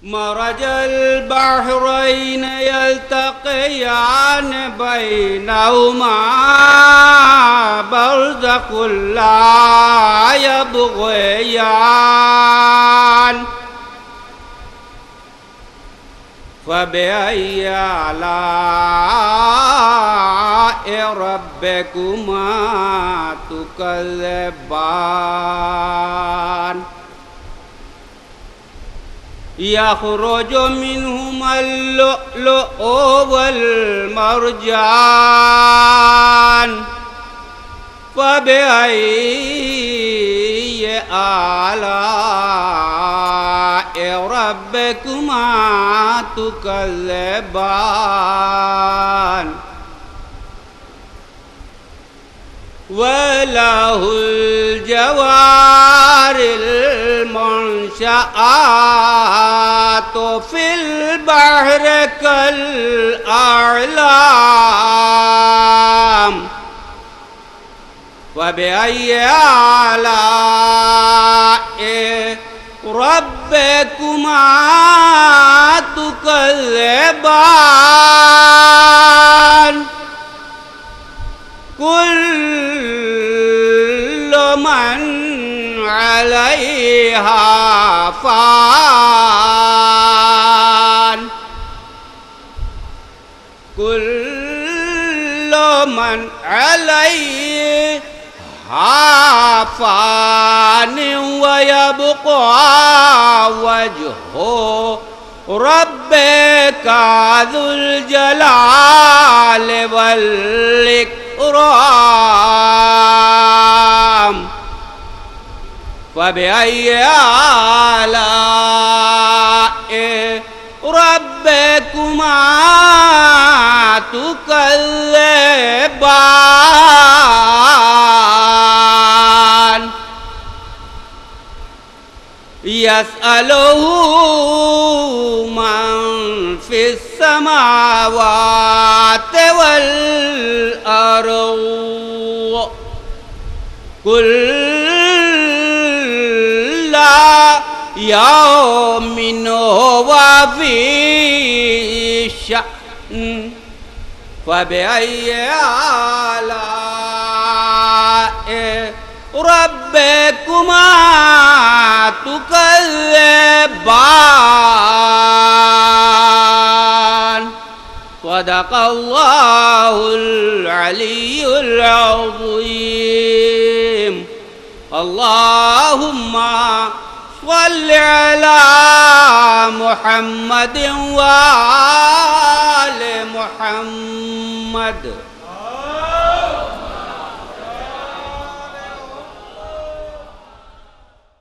مرج البحرين يلتقيان بينهما برزخ لا يبغيان فبأي آلاء ربكما تكذبان يخرج منهما اللؤلؤ والمرجان فبأي آلاء ربكما تكذبان وله الجوار المنشآت في البحر كالأعلام فبأي آلاء ربكما تكذبان كل من عليها فان كل من عليها فان ويبقى وجه ربك ذو الجلال والإكرام فبأي آلاء ربكما تكذبان يسأله من في السماوات والأرض كل يوم هو في شأن فبأي آلاء ربكما تكذبان صدق الله العلي العظيم اللهم صل على محمد وآل محمد